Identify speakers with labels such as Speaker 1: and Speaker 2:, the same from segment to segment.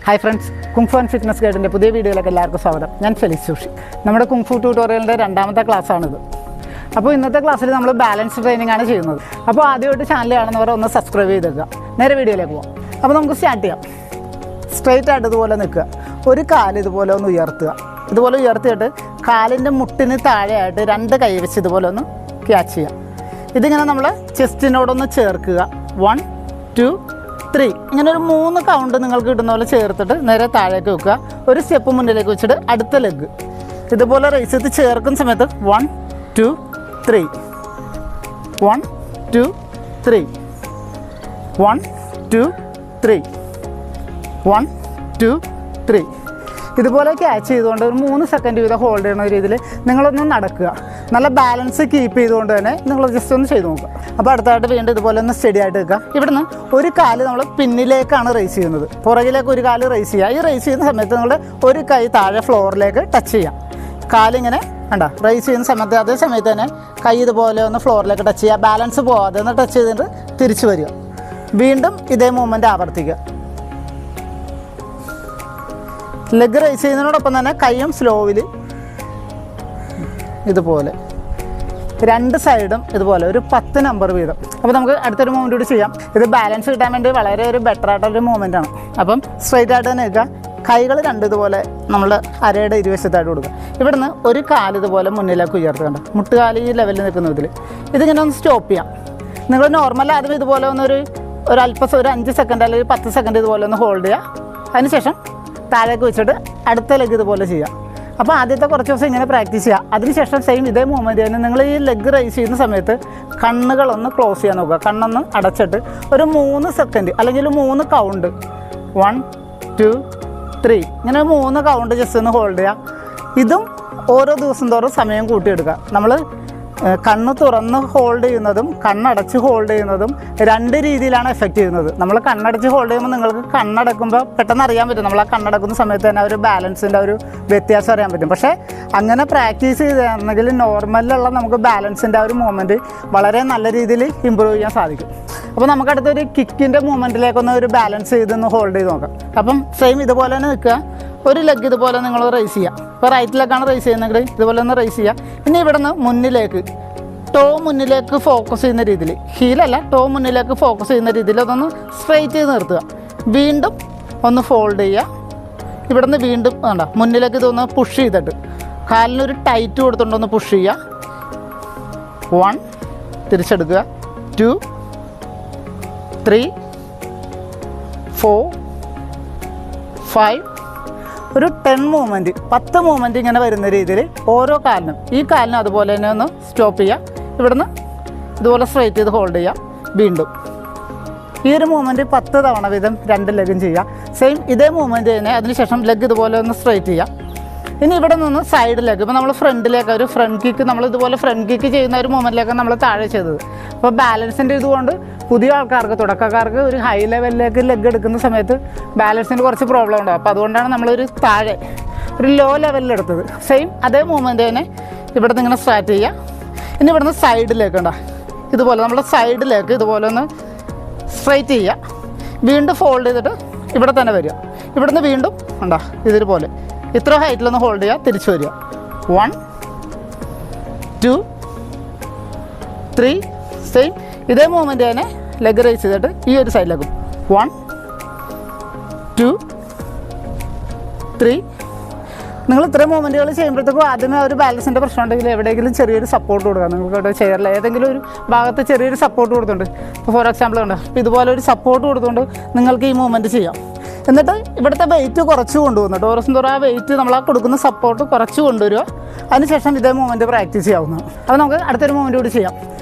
Speaker 1: Hi friends, kung fu and fitness ഗൈഡിൻ്റെ പുതിയ വീഡിയോയിലേക്ക് എല്ലാവർക്കും സ്വാഗതം. ഞാൻ ഫെലിക്സ് ജോഷി. നമ്മുടെ കുങ്ഫു ട്യൂട്ടോറിയലിൻ്റെ രണ്ടാമത്തെ ക്ലാസ്സാണിത്. അപ്പോൾ ഇന്നത്തെ ക്ലാസ്സിൽ നമ്മൾ ബാലൻസ് ട്രെയിനിങ് ആണ് ചെയ്യുന്നത്. അപ്പോൾ ആദ്യമായിട്ട് ചാനൽ കാണുന്നവരെ ഒന്ന് സബ്സ്ക്രൈബ് ചെയ്തേക്കുക. നേരെ വീഡിയോയിലേക്ക് പോകാം. അപ്പോൾ നമുക്ക് സ്റ്റാർട്ട് ചെയ്യാം. സ്ട്രെയിറ്റ് ആയിട്ട് ഇതുപോലെ നിൽക്കുക. ഒരു കാല് ഇതുപോലെ ഒന്ന് ഉയർത്തുക. ഇതുപോലെ ഉയർത്തിയിട്ട് കാലിൻ്റെ മുട്ടിന് താഴെയായിട്ട് രണ്ട് കൈ വെച്ച് ഇതുപോലെ ഒന്ന് ക്യാച്ച് ചെയ്യുക. ഇതിങ്ങനെ നമ്മൾ ചെസ്റ്റിനോടൊന്ന് ചേർക്കുക. 1 2 3 ഇങ്ങനെ ഒരു 3 കൗണ്ട് നിങ്ങൾക്ക് കിട്ടുന്ന പോലെ ചേർത്തിട്ട് നേരെ താഴേക്ക് വെക്കുക. ഒരു സ്റ്റെപ്പ് മുന്നിലേക്ക് വെച്ചിട്ട് അടുത്ത ലെഗ് ഇതുപോലെ റേസ് ചെയ്ത് ചേർക്കുന്ന സമയത്ത് 1 2 3 1 2 3 1 2 3 1 2 3 ഇതുപോലെ ക്യാച്ച് ചെയ്തുകൊണ്ട് ഒരു 3 സെക്കൻഡ് വീതം ഹോൾഡ് ചെയ്യുന്ന രീതിയിൽ നിങ്ങളൊന്ന് നടക്കുക. നല്ല ബാലൻസ് കീപ്പ് ചെയ്തുകൊണ്ട് തന്നെ നിങ്ങൾ ജസ്റ്റ് ഒന്ന് ചെയ്ത് നോക്കുക. അപ്പോൾ അടുത്തായിട്ട് വീണ്ടും ഇതുപോലെ ഒന്ന് സ്റ്റഡി ആയിട്ട് വെക്കുക. ഇവിടുന്ന് ഒരു കാല് നമ്മൾ പിന്നിലേക്കാണ് റേസ് ചെയ്യുന്നത്. പുറകിലേക്ക് ഒരു കാല് റേസ് ചെയ്യുക. ഈ റേസ് ചെയ്യുന്ന സമയത്ത് നിങ്ങൾ ഒരു കൈ താഴെ ഫ്ലോറിലേക്ക് ടച്ച് ചെയ്യാം. കാലിങ്ങനെ വേണ്ട റേസ് ചെയ്യുന്ന സമയത്ത് അതേ സമയത്ത് തന്നെ കൈ ഇതുപോലെ ഒന്ന് ഫ്ലോറിലേക്ക് ടച്ച് ചെയ്യുക. ബാലൻസ് പോകാതെ ഒന്ന് ടച്ച് ചെയ്തിട്ട് തിരിച്ചു വരിക. വീണ്ടും ഇതേ മൂവ്മെൻറ്റ് ആവർത്തിക്കുക. ലെഗ് റേസ് ചെയ്യുന്നതിനോടൊപ്പം തന്നെ കൈയും സ്ലോവിൽ ഇതുപോലെ രണ്ട് സൈഡും ഇതുപോലെ ഒരു 10 നമ്പർ വീതം. അപ്പോൾ നമുക്ക് അടുത്തൊരു മൂവ്മെൻറ്റ് കൂടി ചെയ്യാം. ഇത് ബാലൻസ് കിട്ടാൻ വേണ്ടി വളരെ ഒരു ബെറ്റർ ആയിട്ടുള്ളൊരു മൂവ്മെൻറ്റാണ്. അപ്പം സ്ട്രൈറ്റ് ആയിട്ട് തന്നെ നിൽക്കുക. കൈകൾ രണ്ട് ഇതുപോലെ നമ്മൾ അരയുടെ ഇരുവശത്തായിട്ട് കൊടുക്കുക. ഇവിടുന്ന് ഒരു കാല് ഇതുപോലെ മുന്നിലേക്ക് ഉയർത്തുകണ്ട. മുട്ടുകാല് ഈ ലെവലിൽ നിൽക്കുന്ന ഇതിങ്ങനെ ഒന്ന് സ്റ്റോപ്പ് ചെയ്യാം. നിങ്ങൾ നോർമൽ ആദ്യം ഇതുപോലെ ഒന്നൊരു അല്പം ഒരു 5 സെക്കൻഡ് അല്ലെങ്കിൽ 10 സെക്കൻഡ് ഇതുപോലെ ഒന്ന് ഹോൾഡ് ചെയ്യുക. അതിനുശേഷം താഴേക്ക് വെച്ചിട്ട് അടുത്ത ലെഗ് ഇതുപോലെ ചെയ്യുക. അപ്പോൾ ആദ്യത്തെ കുറച്ച് ദിവസം ഇങ്ങനെ പ്രാക്ടീസ് ചെയ്യുക. അതിനുശേഷം സെയിം ഇതേ മൂവ്മെൻറ്റ് തന്നെ നിങ്ങൾ ഈ ലെഗ് റൈസ് ചെയ്യുന്ന സമയത്ത് കണ്ണുകളൊന്ന് ക്ലോസ് ചെയ്യാൻ നോക്കുക. കണ്ണൊന്ന് അടച്ചിട്ട് ഒരു 3 സെക്കൻഡ് അല്ലെങ്കിൽ 3 കൗണ്ട് 1 2 3 ഇങ്ങനെ 3 കൗണ്ട് ജസ്റ്റ് ഒന്ന് ഹോൾഡ് ചെയ്യുക. ഇതും ഓരോ ദിവസം തോറും സമയം കൂട്ടിയെടുക്കുക. നമ്മൾ കണ്ണ് തുറന്ന് ഹോൾഡ് ചെയ്യുന്നതും കണ്ണടച്ച് ഹോൾഡ് ചെയ്യുന്നതും രണ്ട് രീതിയിലാണ് എഫക്റ്റ് ചെയ്യുന്നത്. നമ്മൾ കണ്ണടച്ച് ഹോൾഡ് ചെയ്യുമ്പോൾ നിങ്ങൾക്ക് കണ്ണടക്കുമ്പോൾ പെട്ടെന്ന് അറിയാൻ പറ്റും. നമ്മൾ ആ കണ്ണടക്കുന്ന സമയത്ത് തന്നെ ഒരു ബാലൻസിൻ്റെ ഒരു വ്യത്യാസം അറിയാൻ പറ്റും. പക്ഷേ അങ്ങനെ പ്രാക്ടീസ് ചെയ്താണെങ്കിൽ നോർമലിലുള്ള നമുക്ക് ബാലൻസിൻ്റെ ആ ഒരു മൂവ്മെൻറ്റ് വളരെ നല്ല രീതിയിൽ ഇമ്പ്രൂവ് ചെയ്യാൻ സാധിക്കും. അപ്പോൾ നമുക്ക് അടുത്തൊരു കിക്കിൻ്റെ മൂവ്മെൻറ്റിലേക്കൊന്ന് ഒരു ബാലൻസ് ചെയ്തൊന്ന് ഹോൾഡ് ചെയ്ത് നോക്കാം. അപ്പം സെയിം ഇതുപോലെ തന്നെ നിൽക്കുക. ഒരു ലെഗ് ഇതുപോലെ നിങ്ങൾ റേസ് ചെയ്യുക. ഇപ്പോൾ റൈറ്റിലേക്കാണ് റേസ് ചെയ്യുന്നെങ്കിൽ ഇതുപോലെ ഒന്ന് റേസ് ചെയ്യുക. ഇനി ഇവിടെ നിന്ന് മുന്നിലേക്ക് ടോ മുന്നിലേക്ക് ഫോക്കസ് ചെയ്യുന്ന രീതിയിൽ, ഹീലല്ല ടോ മുന്നിലേക്ക് ഫോക്കസ് ചെയ്യുന്ന രീതിയിൽ അതൊന്ന് സ്ട്രെയിറ്റ് ചെയ്ത് നിർത്തുക. വീണ്ടും ഒന്ന് ഫോൾഡ് ചെയ്യുക. ഇവിടെ നിന്ന് വീണ്ടും വേണ്ട മുന്നിലേക്ക് ഇതൊന്ന് പുഷ് ചെയ്തിട്ട് കാലിനൊരു ടൈറ്റ് കൊടുത്തുകൊണ്ടൊന്ന് പുഷ് ചെയ്യുക. 1 തിരിച്ചെടുക്കുക. 2 3 4 5 ഒരു 10 മൂവ്മെൻറ്റ് 10 മൂവ്മെൻറ്റ് ഇങ്ങനെ വരുന്ന രീതിയിൽ ഓരോ കാലിനും ഈ കാലിനും അതുപോലെ തന്നെ ഒന്ന് സ്റ്റോപ്പ് ചെയ്യുക. ഇവിടുന്ന് ഇതുപോലെ സ്ട്രൈറ്റ് ചെയ്ത് ഹോൾഡ് ചെയ്യുക. വീണ്ടും ഈ ഒരു മൂവ്മെൻറ്റ് 10 തവണ വീതം 2 ലെഗും ചെയ്യുക. സെയിം ഇതേ മൂവ്മെൻറ്റ് തന്നെ അതിനുശേഷം ലെഗ് ഇതുപോലെ ഒന്ന് സ്ട്രൈറ്റ് ചെയ്യുക. ഇനി ഇവിടെ നിന്ന് സൈഡിലേക്ക് ഇപ്പോൾ നമ്മൾ ഫ്രണ്ടിലേക്ക് ഒരു ഫ്രണ്ട് കിക്ക് നമ്മൾ ഇതുപോലെ ഫ്രണ്ട് കിക്ക് ചെയ്യുന്ന ഒരു മൂവ്മെൻറ്റിലേക്കാണ് നമ്മൾ താഴെ ചെയ്തത്. അപ്പോൾ ബാലൻസിൻ്റെ ഇതുകൊണ്ട് പുതിയ ആൾക്കാർക്ക് തുടക്കക്കാർക്ക് ഒരു ഹൈ ലെവലിലേക്ക് ലെഗ് എടുക്കുന്ന സമയത്ത് ബാലൻസിന് കുറച്ച് പ്രോബ്ലം ഉണ്ടാകും. അപ്പോൾ അതുകൊണ്ടാണ് നമ്മളൊരു താഴെ ഒരു ലോ ലെവലിൽ എടുത്തത്. സെയിം അതേ മൂവ്മെൻറ്റ് തന്നെ ഇവിടെ നിന്ന് ഇങ്ങനെ സ്റ്റാർട്ട് ചെയ്യുക. ഇനി ഇവിടെ നിന്ന് സൈഡിലേക്ക് ഉണ്ടാ ഇതുപോലെ നമ്മൾ സൈഡിലേക്ക് ഇതുപോലെ ഒന്ന് സ്ട്രൈറ്റ് ചെയ്യുക. വീണ്ടും ഫോൾഡ് ചെയ്തിട്ട് ഇവിടെ തന്നെ വരിക. ഇവിടെ നിന്ന് വീണ്ടും ഉണ്ടാ ഇതുപോലെ ഇത്ര ഹൈറ്റിലൊന്ന് ഹോൾഡ് ചെയ്യുക. തിരിച്ചു വരിക. 1 2 3 സെയിം ഇതേ മൂവ്മെൻറ്റ് തന്നെ ലെഗ് റൈസ് ചെയ്തിട്ട് ഈ ഒരു സൈഡിലേക്കും 1 2 3 നിങ്ങൾ ഇത്രയും മൂവ്മെൻറ്റുകൾ ചെയ്യുമ്പോഴത്തേക്കും ആദ്യമേ ഒരു ബാലൻസിൻ്റെ പ്രശ്നം ഉണ്ടെങ്കിൽ എവിടെയെങ്കിലും ചെറിയൊരു സപ്പോർട്ട് കൊടുക്കുക. നിങ്ങൾക്ക് ഇവിടെ ചെയറിൽ ഏതെങ്കിലും ഒരു ഭാഗത്ത് ചെറിയൊരു സപ്പോർട്ട് കൊടുത്തുകൊണ്ട് ഇപ്പോൾ ഫോർ എക്സാമ്പിൾ ഉണ്ട്. അപ്പോൾ ഇതുപോലെ ഒരു സപ്പോർട്ട് കൊടുത്തുകൊണ്ട് നിങ്ങൾക്ക് ഈ മൂവ്മെൻറ്റ് ചെയ്യാം. എന്നിട്ട് ഇവിടുത്തെ വെയിറ്റ് കുറച്ച് കൊണ്ടുവന്നിട്ട് ഓരോ തോറും ആ വെയിറ്റ് നമ്മൾ ആ കൊടുക്കുന്ന സപ്പോർട്ട് കുറച്ച് കൊണ്ടുവരിക. അതിനുശേഷം ഇതേ മൂവ്മെൻറ്റ് പ്രാക്ടീസ് ചെയ്യാവുന്നതാണ്. അപ്പോൾ നമുക്ക് അടുത്തൊരു മൂവ്മെൻറ്റ് കൂടി ചെയ്യാം.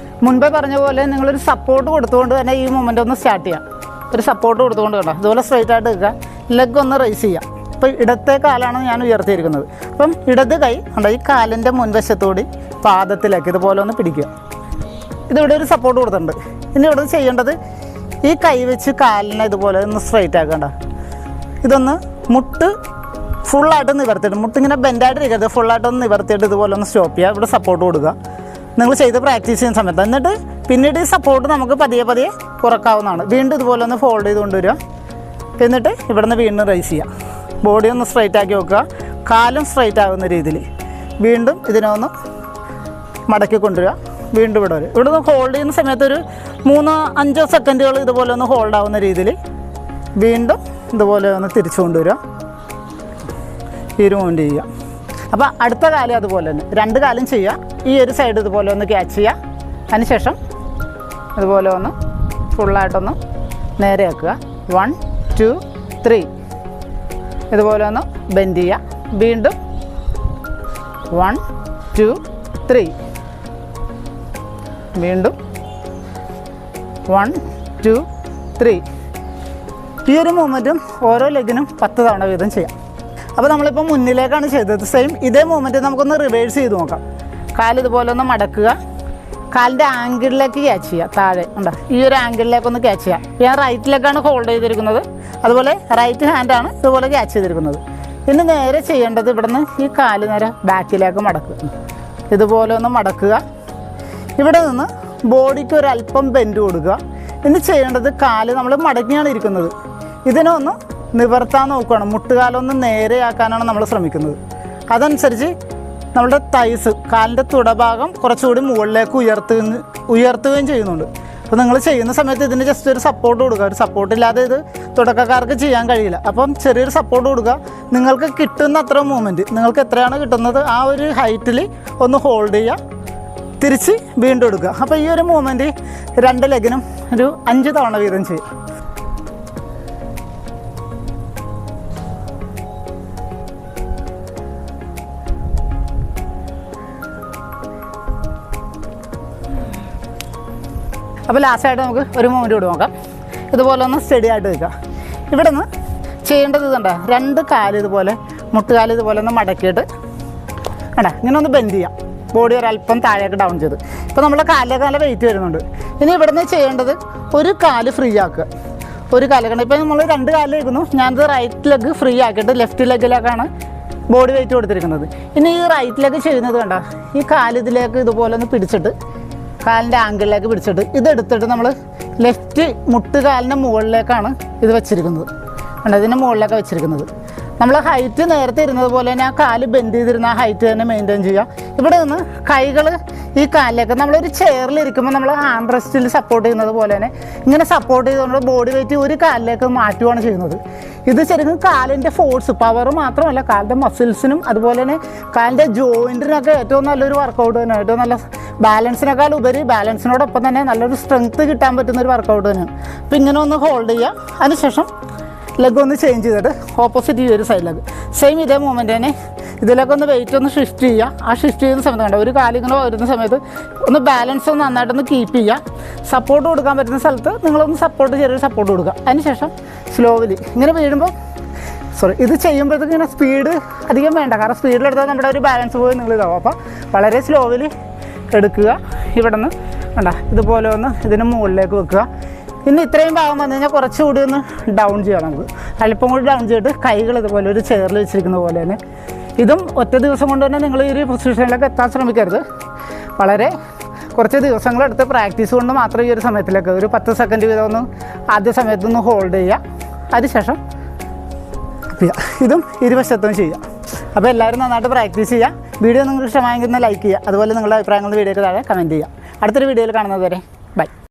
Speaker 1: മുൻപേ പറഞ്ഞ പോലെ നിങ്ങളൊരു സപ്പോർട്ട് കൊടുത്തുകൊണ്ട് തന്നെ ഈ മൂവ്മെൻറ്റ് ഒന്ന് സ്റ്റാർട്ട് ചെയ്യാം. ഒരു സപ്പോർട്ട് കൊടുത്തുകൊണ്ട് വേണ്ട ഇതുപോലെ സ്ട്രൈറ്റ് ആയിട്ട് നിൽക്കുക. ലെഗ് ഒന്ന് റേസ് ചെയ്യാം. ഇപ്പോൾ ഇടത്തെ കാലാണ് ഞാൻ ഉയർത്തിയിരിക്കുന്നത്. അപ്പം ഇടത് കൈ ഉണ്ട് ഈ കാലിൻ്റെ മുൻവശത്തോടി പാദത്തിലേക്ക് ഇതുപോലെ ഒന്ന് പിടിക്കുക. ഇതിവിടെ ഒരു സപ്പോർട്ട് കൊടുത്തിട്ടുണ്ട്. ഇനി ഇവിടെ ചെയ്യേണ്ടത് ഈ കൈ വെച്ച് കാലിനെ ഇതുപോലെ ഒന്ന് സ്ട്രൈറ്റ് ആക്കേണ്ട. ഇതൊന്ന് മുട്ട് ഫുള്ളായിട്ട് നിവർത്തിയിട്ട് മുട്ടിങ്ങനെ ബെൻഡായിട്ടിരിക്കരുത്. ഫുള്ളായിട്ടൊന്ന് നിവർത്തിയിട്ട് ഇതുപോലെ ഒന്ന് സ്റ്റോപ്പ് ചെയ്യുക. ഇവിടെ സപ്പോർട്ട് കൊടുക്കുക നിങ്ങൾ ചെയ്ത് പ്രാക്ടീസ് ചെയ്യുന്ന സമയത്ത്. എന്നിട്ട് പിന്നീട് ഈ സപ്പോർട്ട് നമുക്ക് പതിയെ കുറക്കാവുന്നതാണ്. വീണ്ടും ഇതുപോലെ ഒന്ന് ഫോൾഡ് ചെയ്ത് കൊണ്ടുവരിക. എന്നിട്ട് ഇവിടുന്ന് വീണ്ടും റൈസ് ചെയ്യുക. ബോഡി ഒന്ന് സ്ട്രൈറ്റ് ആക്കി വെക്കുക. കാലും സ്ട്രൈറ്റ് ആകുന്ന രീതിയിൽ വീണ്ടും ഇതിനെ ഒന്ന് മടക്കി കൊണ്ടുവരിക. വീണ്ടും ഇവിടെ വരും. ഇവിടെ നിന്ന് ഹോൾഡ് ചെയ്യുന്ന സമയത്ത് ഒരു 3-5 സെക്കൻഡുകൾ ഇതുപോലെ ഒന്ന് ഹോൾഡ് ആവുന്ന രീതിയിൽ വീണ്ടും ഇതുപോലെ ഒന്ന് തിരിച്ചു കൊണ്ടുവരിക. ഈ ഒരു മൂവ്മെൻറ്റ് ചെയ്യുക. അപ്പോൾ അടുത്ത കാലം അതുപോലെ തന്നെ 2 കാലും ചെയ്യുക. ഈ ഒരു സൈഡ് ഇതുപോലെ ഒന്ന് ക്യാച്ച് ചെയ്യുക. അതിനുശേഷം ഇതുപോലെ ഒന്ന് ഫുള്ളായിട്ടൊന്ന് നേരെ ആക്കുക. 1 2 3 ഇതുപോലെ ഒന്ന് ബെൻഡ് ചെയ്യുക. വീണ്ടും 1 2 3 വീണ്ടും 1 2 3. ഈ ഒരു മൂവ്മെൻറ്റും ഓരോ ലെഗിനും 10 തവണ വീതം ചെയ്യാം. അപ്പോൾ നമ്മളിപ്പോൾ മുന്നിലേക്കാണ് ചെയ്തത്. സെയിം ഇതേ മൂവ്മെൻറ്റ് നമുക്കൊന്ന് റിവേഴ്സ് ചെയ്ത് നോക്കാം. കാല് ഇതുപോലെ ഒന്ന് മടക്കുക. കാലിൻ്റെ ആംഗിളിലേക്ക് ക്യാച്ച് ചെയ്യുക. താഴെ ഉണ്ടോ, ഈ ഒരു ആംഗിളിലേക്കൊന്ന് ക്യാച്ച് ചെയ്യുക. ഞാൻ റൈറ്റിലേക്കാണ് ഹോൾഡ് ചെയ്തിരിക്കുന്നത്. അതുപോലെ റൈറ്റ് ഹാൻഡാണ് ഇതുപോലെ ക്യാച്ച് ചെയ്തിരിക്കുന്നത്. ഇനി നേരെ ചെയ്യേണ്ടത് ഇവിടുന്ന് ഈ കാല് നേരെ ബാക്കിലേക്ക് മടക്കുക. ഇതുപോലെ ഒന്ന് മടക്കുക. ഇവിടെ നിന്ന് ബോഡിക്ക് ഒരല്പം ബെൻഡ് കൊടുക്കുക. ഇനി ചെയ്യേണ്ടത് കാല് നമ്മൾ മടങ്ങിയാണ് ഇരിക്കുന്നത്. ഇതിനൊന്ന് നിവർത്താൻ നോക്കുകയാണ്. മുട്ടുകാലൊന്ന് നേരെയാക്കാനാണ് നമ്മൾ ശ്രമിക്കുന്നത്. അതനുസരിച്ച് നമ്മുടെ തൈസ്, കാലിൻ്റെ തുടഭാഗം കുറച്ചുകൂടി മുകളിലേക്ക് ഉയർത്തുകയും ചെയ്യുന്നുണ്ട്. അപ്പോൾ നിങ്ങൾ ചെയ്യുന്ന സമയത്ത് ഇതിന് ജസ്റ്റ് ഒരു സപ്പോർട്ട് കൊടുക്കുക. ഒരു സപ്പോർട്ടില്ലാതെ ഇത് തുടക്കക്കാർക്ക് ചെയ്യാൻ കഴിയില്ല. അപ്പം ചെറിയൊരു സപ്പോർട്ട് കൊടുക്കുക. നിങ്ങൾക്ക് കിട്ടുന്ന അത്ര മൂവ്മെൻറ്റ്, നിങ്ങൾക്ക് എത്രയാണ് കിട്ടുന്നത് ആ ഒരു ഹൈറ്റിൽ ഒന്ന് ഹോൾഡ് ചെയ്യുക. തിരിച്ച് വീണ്ടും എടുക്കുക. അപ്പോൾ ഈ ഒരു മൂവ്മെൻറ്റ് 2 ലെഗിനും ഒരു 5 തവണ വീതം ചെയ്യും. അപ്പോൾ ലാസ്റ്റായിട്ട് നമുക്ക് ഒരു മൂവ്മെൻറ്റ് കൂടി നോക്കാം. ഇതുപോലെ ഒന്ന് സ്റ്റഡി ആയിട്ട് വെക്കുക. ഇവിടെ നിന്ന് ചെയ്യേണ്ടത് ഇതുണ്ട, 2 കാല് ഇതുപോലെ മുട്ടുകാല് ഇതുപോലെ ഒന്ന് മടക്കിയിട്ട് വേണ്ട ഇങ്ങനെ ഒന്ന് ബെൻഡ് ചെയ്യാം. ബോഡി ഒരല്പം താഴേക്ക് ഡൗൺ ചെയ്ത്. ഇപ്പോൾ നമ്മുടെ കാലിലേക്ക് നല്ല വെയിറ്റ് വരുന്നുണ്ട്. ഇനി ഇവിടെ നിന്ന് ചെയ്യേണ്ടത് ഒരു കാല് ഫ്രീ ആക്കുക. ഒരു കാല് കണ്ട ഇപ്പോൾ നമ്മൾ 2 കാല് വയ്ക്കുന്നു. ഞാനത് റൈറ്റ് ലെഗ് ഫ്രീ ആക്കിയിട്ട് ലെഫ്റ്റ് ലെഗിലേക്കാണ് ബോഡി വെയിറ്റ് കൊടുത്തിരിക്കുന്നത്. ഇനി ഈ റൈറ്റ് ലെഗ് ചെയ്യുന്നത് കണ്ട, ഈ കാല് ഇതിലേക്ക് ഇതുപോലെ ഒന്ന് പിടിച്ചിട്ട് കാലിൻ്റെ ആംഗിളിലേക്ക് പിടിച്ചിട്ട് ഇതെടുത്തിട്ട് നമ്മൾ ലെഫ്റ്റ് മുട്ടുകാലിൻ്റെ മുകളിലേക്കാണ് ഇത് വെച്ചിരിക്കുന്നത്. കണ്ടോ, ഇതിൻ്റെ മുകളിലേക്ക് വെച്ചിരിക്കുന്നത്. നമ്മൾ ഹൈറ്റ് നേരത്തെ ഇരുന്നത് പോലെ തന്നെ ആ കാല് ബെൻഡ് ചെയ്തിരുന്ന ആ ഹൈറ്റ് തന്നെ മെയിൻറ്റെയിൻ ചെയ്യുക. ഇവിടെ നിന്ന് കൈകൾ ഈ കാലിലേക്ക് നമ്മളൊരു ചെയറിലിരിക്കുമ്പോൾ നമ്മൾ ഹാൻഡ് റെസ്റ്റിൽ സപ്പോർട്ട് ചെയ്യുന്നത് പോലെ തന്നെ ഇങ്ങനെ സപ്പോർട്ട് ചെയ്തുകൊണ്ട് ബോഡി വെയിറ്റ് ഒരു കാലിലേക്ക് മാറ്റുകയാണ് ചെയ്യുന്നത്. ഇത് ശരിക്കും കാലിൻ്റെ ഫോഴ്സ്, പവർ മാത്രമല്ല കാലിൻ്റെ മസിൽസിനും അതുപോലെ തന്നെ കാലിൻ്റെ ജോയിൻറ്റിനൊക്കെ ഏറ്റവും നല്ലൊരു വർക്കൗട്ട് തന്നെയാണ്. ഏറ്റവും നല്ല ബാലൻസിനേക്കാൾ ഉപരി ബാലൻസിനോടൊപ്പം തന്നെ നല്ലൊരു സ്ട്രെങ്ത്ത് കിട്ടാൻ പറ്റുന്നൊരു വർക്കൗട്ട് തന്നെയാണ്. അപ്പോൾ ഇങ്ങനെ ഒന്ന് ഹോൾഡ് ചെയ്യുക. അതിനുശേഷം ലെഗ് ഒന്ന് ചേഞ്ച് ചെയ്തിട്ട് ഓപ്പോസിറ്റ് ഈ ഒരു സൈഡിലേക്ക് സെയിം ഇതേ മൂവ്മെൻറ്റ് തന്നെ ഇതിലേക്കൊന്ന് വെയിറ്റ് ഒന്ന് ഷിഫ്റ്റ് ചെയ്യുക. ആ ഷിഫ്റ്റ് ചെയ്യുന്ന സമയത്ത് കണ്ട ഒരു കാലിങ്ങനെ വരുന്ന സമയത്ത് ഒന്ന് ബാലൻസ് ഒന്ന് നന്നായിട്ടൊന്ന് കീപ്പ് ചെയ്യുക. സപ്പോർട്ട് കൊടുക്കാൻ പറ്റുന്ന സ്ഥലത്ത് നിങ്ങളൊന്ന് ചെറിയൊരു സപ്പോർട്ട് കൊടുക്കുക. അതിനുശേഷം സ്ലോവിലി ഇങ്ങനെ വീഴുമ്പോൾ ഇത് ചെയ്യുമ്പോഴത്തേക്ക് ഇങ്ങനെ സ്പീഡ് അധികം വേണ്ട. കാരണം സ്പീഡിലെടുത്താൽ നമ്മുടെ ഒരു ബാലൻസ് പോയി നിങ്ങൾ ഇതാവും. അപ്പോൾ വളരെ സ്ലോവിലി എടുക്കുക. ഇവിടെ നിന്ന് കണ്ട ഇതുപോലെ ഒന്ന് ഇതിന് മുകളിലേക്ക് വെക്കുക. ഇനി ഇത്രയും ഭാഗം വന്നു കഴിഞ്ഞാൽ കുറച്ചുകൂടി ഒന്ന് ഡൗൺ ചെയ്യണം. നമുക്ക് അല്പം കൂടി ഡൗൺ ചെയ്തിട്ട് കൈകൾ ഇതുപോലെ ഒരു ചെയറിൽ വെച്ചിരിക്കുന്ന പോലെ തന്നെ ഇതും ഒറ്റ ദിവസം കൊണ്ട് തന്നെ നിങ്ങൾ ഈ ഒരു പൊസിഷനിലേക്ക് എത്താൻ ശ്രമിക്കരുത്. വളരെ കുറച്ച് ദിവസങ്ങളെടുത്ത് പ്രാക്ടീസ് കൊണ്ട് മാത്രം ഈ ഒരു സമയത്തിലേക്ക് ഒരു 10 സെക്കൻഡ് വീതം ഒന്ന് ആദ്യ സമയത്തൊന്ന് ഹോൾഡ് ചെയ്യുക. അതിനുശേഷം ഇതും ഇരുവശത്തും ചെയ്യുക. അപ്പോൾ എല്ലാവരും നന്നായിട്ട് പ്രാക്ടീസ് ചെയ്യുക. വീഡിയോ നിങ്ങൾക്ക് ഇഷ്ടമായെങ്കിൽ ലൈക്ക് ചെയ്യുക. അതുപോലെ നിങ്ങളുടെ അഭിപ്രായങ്ങൾ വീഡിയോയ്ക്ക് താഴെ കമൻറ്റ് ചെയ്യുക. അടുത്തൊരു വീഡിയോയിൽ കാണുന്നത് വരെ